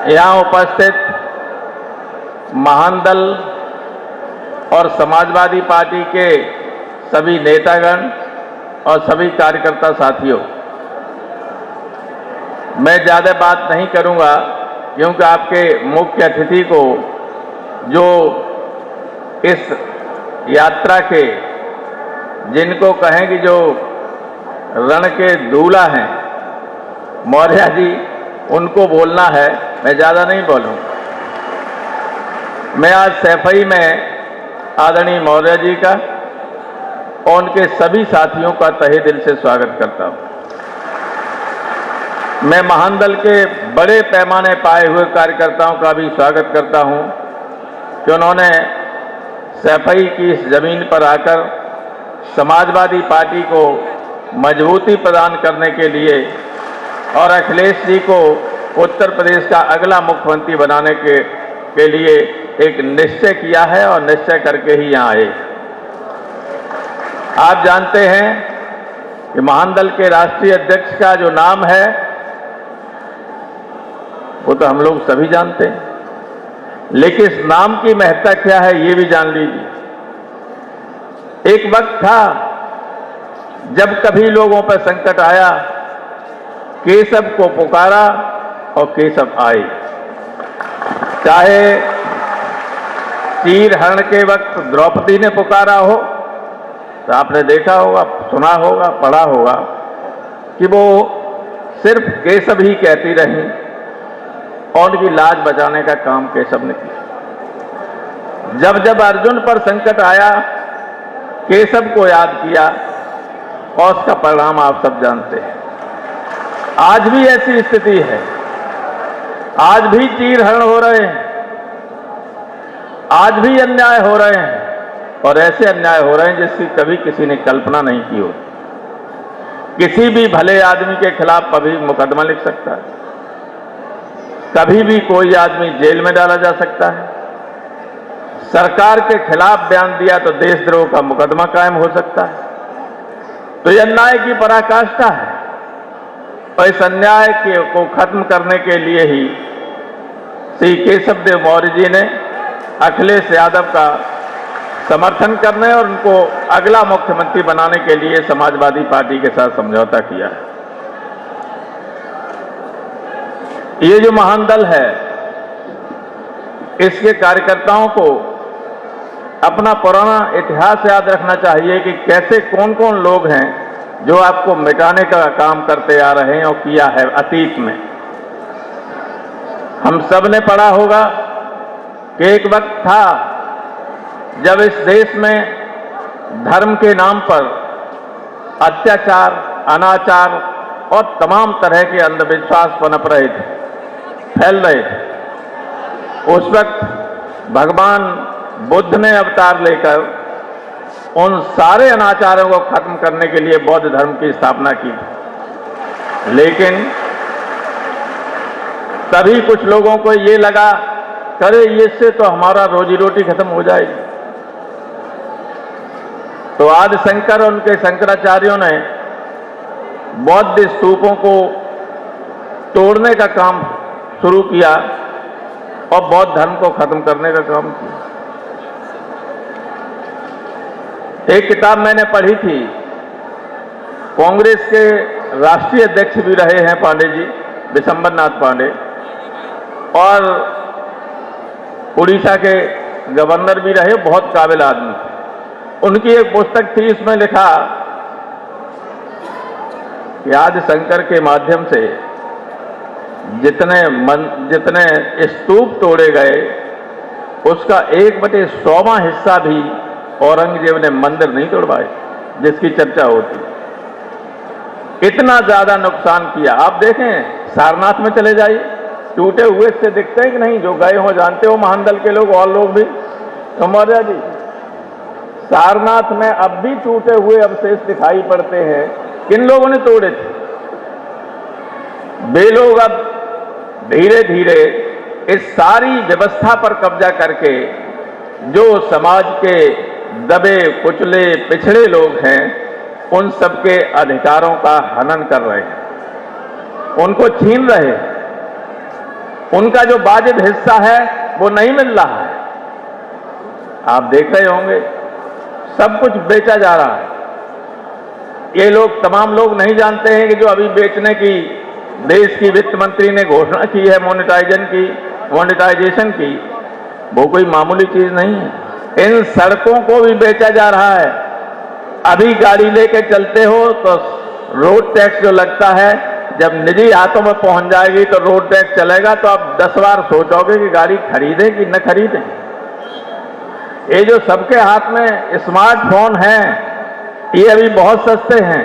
यहाँ उपस्थित महान दल और समाजवादी पार्टी के सभी नेतागण और सभी कार्यकर्ता साथियों, मैं ज़्यादा बात नहीं करूंगा क्योंकि आपके मुख्य अतिथि को, जो इस यात्रा के जिनको कहें कि जो रण के दूल्हा हैं मौर्य जी, उनको बोलना है। मैं ज़्यादा नहीं बोलूँगा। मैं आज सैफई में आदरणीय मौर्य जी का और उनके सभी साथियों का तहे दिल से स्वागत करता हूँ। मैं महान दल के बड़े पैमाने पाए हुए कार्यकर्ताओं का भी स्वागत करता हूँ कि उन्होंने सैफई की इस जमीन पर आकर समाजवादी पार्टी को मजबूती प्रदान करने के लिए और अखिलेश जी को उत्तर प्रदेश का अगला मुख्यमंत्री बनाने के लिए एक निश्चय किया है और निश्चय करके ही यहाँ आए। आप जानते हैं कि महान दल के राष्ट्रीय अध्यक्ष का जो नाम है वो तो हम लोग सभी जानते हैं, लेकिन इस नाम की महत्ता क्या है ये भी जान लीजिए। एक वक्त था जब कभी लोगों पर संकट आया, केशव को पुकारा और केशव आए। चाहे चीर हरण के वक्त द्रौपदी ने पुकारा हो, तो आपने देखा होगा, सुना होगा, पढ़ा होगा कि वो सिर्फ केशव ही कहती रहीं और उनकी लाज बचाने का काम केशव ने किया। जब जब अर्जुन पर संकट आया, केशव को याद किया और उसका परिणाम आप सब जानते हैं। आज भी ऐसी स्थिति है, आज भी चीर हरण हो रहे हैं, आज भी अन्याय हो रहे हैं और ऐसे अन्याय हो रहे हैं जिसकी कभी किसी ने कल्पना नहीं की हो। किसी भी भले आदमी के खिलाफ कभी मुकदमा लिख सकता है, कभी भी कोई आदमी जेल में डाला जा सकता है, सरकार के खिलाफ बयान दिया तो देशद्रोह का मुकदमा कायम हो सकता है। तो यह अन्याय की पराकाष्ठा है और इस अन्याय को खत्म करने के लिए ही श्री केशव देव मौर्य जी ने अखिलेश यादव का समर्थन करने और उनको अगला मुख्यमंत्री बनाने के लिए समाजवादी पार्टी के साथ समझौता किया है। ये जो महान दल है, इसके कार्यकर्ताओं को अपना पुराना इतिहास याद रखना चाहिए कि कैसे कौन कौन लोग हैं जो आपको मिटाने का काम करते आ रहे हैं और किया है अतीत में। हम सब ने पढ़ा होगा कि एक वक्त था जब इस देश में धर्म के नाम पर अत्याचार, अनाचार और तमाम तरह के अंधविश्वास पनप रहे थे, फैल रहे थे। उस वक्त भगवान बुद्ध ने अवतार लेकर उन सारे अनाचारों को खत्म करने के लिए बौद्ध धर्म की स्थापना की। लेकिन तभी कुछ लोगों को ये लगा, करे इससे तो हमारा रोजी रोटी खत्म हो जाएगी। तो आदि शंकर और उनके शंकराचार्यों ने बौद्ध स्तूपों को तोड़ने का काम शुरू किया और बौद्ध धर्म को खत्म करने का काम किया। एक किताब मैंने पढ़ी थी, कांग्रेस के राष्ट्रीय अध्यक्ष भी रहे हैं पांडे जी, विशंबर नाथ पांडे, और उड़ीसा के गवर्नर भी रहे, बहुत काबिल आदमी थे। उनकी एक पुस्तक थी, इसमें लिखा कि आदि शंकर के माध्यम से जितने स्तूप तोड़े गए उसका 1/100वां हिस्सा भी औरंगजेब ने मंदिर नहीं तोड़वाए जिसकी चर्चा होती। इतना ज्यादा नुकसान किया। आप देखें, सारनाथ में चले जाइए, टूटे हुए से दिखते हैं कि नहीं? जो गए हो जानते हो, महान दल के लोग और लोग भी। तो मौर्य जी, सारनाथ में अब भी टूटे हुए अवशेष दिखाई पड़ते हैं। किन लोगों ने तोड़े थे? वे लोग अब धीरे धीरे इस सारी व्यवस्था पर कब्जा करके जो समाज के दबे कुचले पिछड़े लोग हैं उन सबके अधिकारों का हनन कर रहे हैं, उनको छीन रहे हैं। उनका जो वाजिब हिस्सा है वो नहीं मिल रहा है। आप देख रहे होंगे सब कुछ बेचा जा रहा है। ये लोग तमाम लोग नहीं जानते हैं कि जो अभी बेचने की देश की वित्त मंत्री ने घोषणा की है मोनेटाइजेशन की, वो कोई मामूली चीज नहीं है। इन सड़कों को भी बेचा जा रहा है। अभी गाड़ी लेके चलते हो तो रोड टैक्स जो लगता है, जब निजी हाथों में पहुंच जाएगी तो रोड टैक्स चलेगा तो आप 10 बार सोचोगे कि गाड़ी खरीदें कि न खरीदें। ये जो सबके हाथ में स्मार्टफोन है, ये अभी बहुत सस्ते हैं,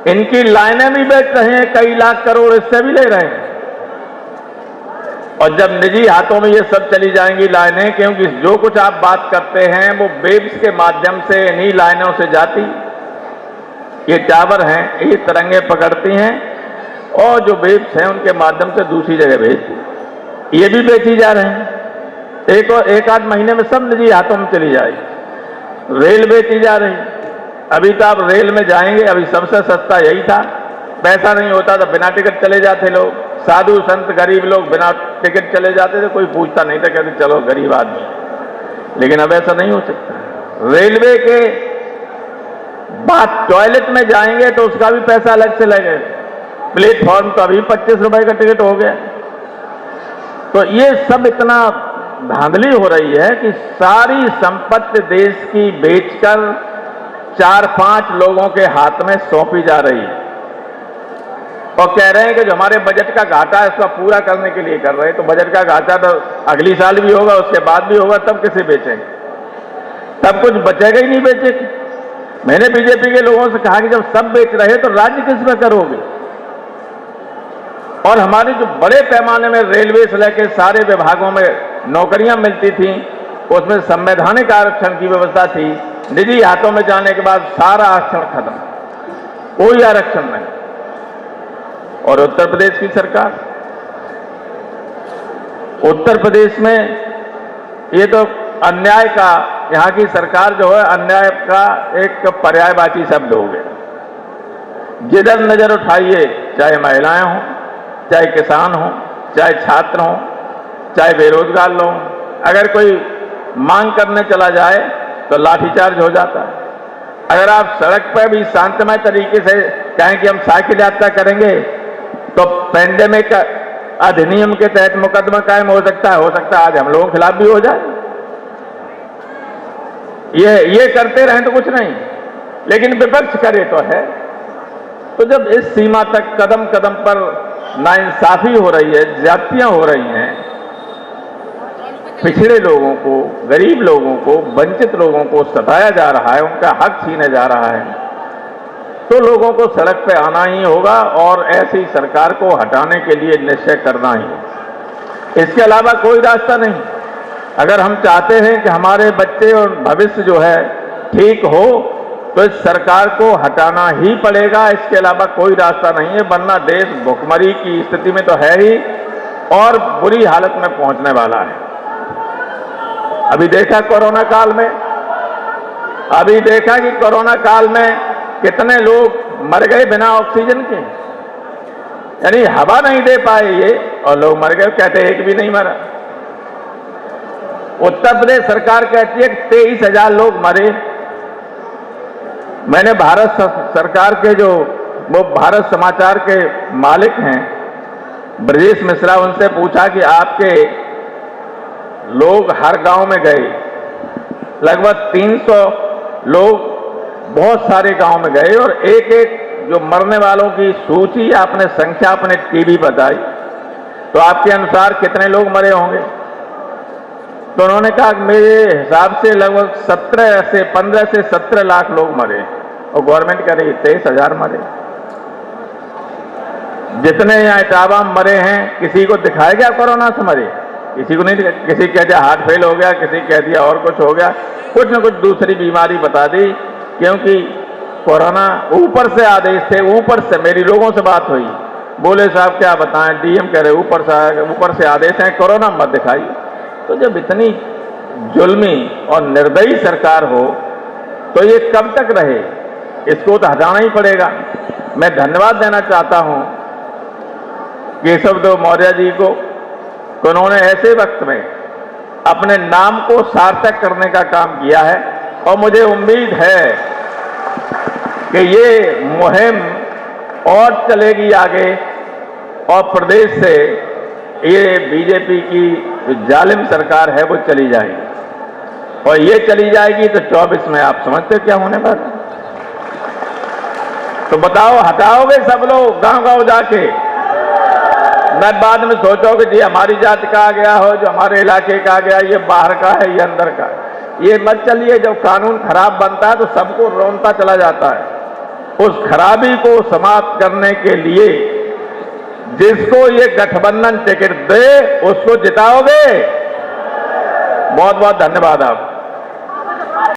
इनकी लाइनें भी बेच रहे हैं, कई लाख करोड़ इससे भी ले रहे हैं। और जब निजी हाथों में ये सब चली जाएंगी लाइनें, क्योंकि जो कुछ आप बात करते हैं वो वेब्स के माध्यम से इन्हीं लाइनों से जाती, ये टावर हैं, ये तरंगे पकड़ती हैं और जो वेब्स हैं उनके माध्यम से दूसरी जगह भेजती, ये भी बेची जा रहे हैं। एक आध महीने में सब निजी हाथों में चली जाएगी। रेल बेची जा रही, अभी तो आप रेल में जाएंगे, अभी सबसे सस्ता यही था, पैसा नहीं होता तो बिना टिकट चले जाते लोग, साधु संत गरीब लोग बिना टिकट चले जाते थे, कोई पूछता नहीं था, कहते चलो गरीब आदमी। लेकिन अब ऐसा नहीं हो सकता। रेलवे के बाद टॉयलेट में जाएंगे तो उसका भी पैसा अलग से लगेगा। प्लेटफॉर्म तो अभी 25 रुपए का टिकट हो गया। तो ये सब इतना धांधली हो रही है कि सारी संपत्ति देश की बेचकर 4-5 लोगों के हाथ में सौंपी जा रही है और कह रहे हैं कि जो हमारे बजट का घाटा है उसका पूरा करने के लिए कर रहे हैं। तो बजट का घाटा तो अगली साल भी होगा, उसके बाद भी होगा, तब किसे बेचेंगे? तब कुछ बचेगा ही नहीं बेचेंगे। मैंने बीजेपी के लोगों से कहा कि जब सब बेच रहे तो राज्य किस में करोगे? और हमारे जो बड़े पैमाने में रेलवे से लेकर सारे विभागों में नौकरियां मिलती थी, उसमें संवैधानिक आरक्षण की व्यवस्था थी। निजी हाथों में जाने के बाद सारा आरक्षण खत्म, कोई आरक्षण नहीं। और उत्तर प्रदेश की सरकार, उत्तर प्रदेश में ये तो अन्याय का, यहां की सरकार जो है अन्याय का एक पर्यायवाची शब्द हो गया। जिधर नजर उठाइए, चाहे महिलाएं हों, चाहे किसान हों, चाहे छात्र हों, चाहे बेरोजगार लोग, अगर कोई मांग करने चला जाए तो लाठीचार्ज हो जाता है। अगर आप सड़क पर भी शांतमय तरीके से कहें कि हम साइकिल यात्रा करेंगे तो पैंडेमिक अधिनियम के तहत मुकदमा कायम हो सकता है आज हम लोगों के खिलाफ भी हो जाए। ये करते रहें तो कुछ नहीं, लेकिन विपक्ष करे तो है। तो जब इस सीमा तक कदम कदम पर नाइंसाफी हो रही है, ज्यादतियां हो रही हैं, पिछड़े लोगों को, गरीब लोगों को, वंचित लोगों को सताया जा रहा है, उनका हक छीने जा रहा है, तो लोगों को सड़क पे आना ही होगा और ऐसी सरकार को हटाने के लिए निश्चय करना ही होगा। इसके अलावा कोई रास्ता नहीं। अगर हम चाहते हैं कि हमारे बच्चे और भविष्य जो है ठीक हो, तो इस सरकार को हटाना ही पड़ेगा। इसके अलावा कोई रास्ता नहीं है, वरना देश भुखमरी की स्थिति में तो है ही और बुरी हालत में पहुंचने वाला है। अभी देखा कोरोना काल में, अभी देखा कि कोरोना काल में कितने लोग मर गए बिना ऑक्सीजन के, यानी हवा नहीं दे पाए ये और लोग मर गए। कहते एक भी नहीं मरा। उत्तर प्रदेश सरकार कहती है कि 23,000 लोग मरे। मैंने भारत सरकार के जो वो भारत समाचार के मालिक हैं ब्रजेश मिश्रा, उनसे पूछा कि आपके लोग हर गांव में गए, लगभग 300 लोग बहुत सारे गांव में गए और एक एक जो मरने वालों की सूची आपने संख्या अपने टीवी बताई, तो आपके अनुसार कितने लोग मरे होंगे? तो उन्होंने कहा मेरे हिसाब से लगभग 15 से 17 लाख लोग मरे और गवर्नमेंट कह रही 23,000 मरे। जितने यहाँ इटावा में मरे हैं, किसी को दिखाया गया कोरोना से मरे? किसी को नहीं दिखा। किसी कह दिया हार्ट फेल हो गया, किसी कह दिया और कुछ हो गया, कुछ न कुछ दूसरी बीमारी बता दी, क्योंकि कोरोना ऊपर से आदेश थे। ऊपर से मेरी लोगों से बात हुई, बोले साहब क्या बताएं, डीएम कह रहे ऊपर से आदेश है, कोरोना मत दिखाइए। तो जब इतनी जुल्मी और निर्दयी सरकार हो तो ये कब तक रहे? इसको तो हटाना ही पड़ेगा। मैं धन्यवाद देना चाहता हूं केशव देव मौर्य जी को, तो उन्होंने ऐसे वक्त में अपने नाम को सार्थक करने का काम किया है और मुझे उम्मीद है कि ये मुहिम और चलेगी आगे और प्रदेश से ये बीजेपी की जो जालिम सरकार है वो चली जाएगी और ये चली जाएगी तो 24 में आप समझते हो क्या होने वाला है? तो बताओ, हटाओगे सब लोग गांव-गांव जाके? मैं बाद में सोचोगे जी हमारी जाति का आ गया हो, जो हमारे इलाके का आ गया, ये बाहर का है, ये अंदर का है। ये मत चलिए, जब कानून खराब बनता है तो सबको रौनता चला जाता है। उस खराबी को समाप्त करने के लिए जिसको ये गठबंधन टिकट दे उसको जिताओगे। बहुत बहुत धन्यवाद आप।